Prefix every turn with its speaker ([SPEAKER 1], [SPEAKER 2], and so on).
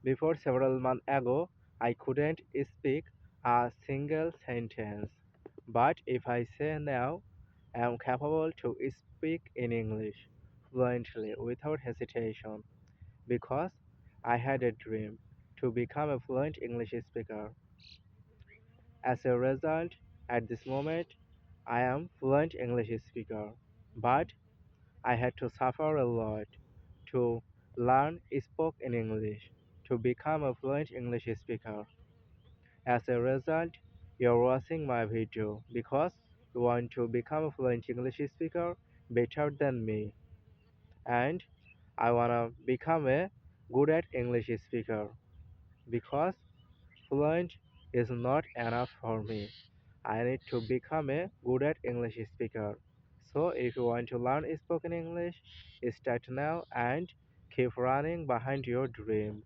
[SPEAKER 1] Before several months ago, I couldn't speak a single sentence. But if I say now, I am capable to speak in English fluently without hesitation because I had a dream to become a fluent English speaker. As a result, at this moment, I am fluent English speaker. But I had to suffer a lot to learn spoke in English to become a fluent English speaker. As a result, you're watching my video because you want to become a fluent English speaker better than me. And I wanna become a good at English speaker because fluent is not enough for me. I need to become a good at English speaker. So if you want to learn spoken English, start now and keep running behind your dream.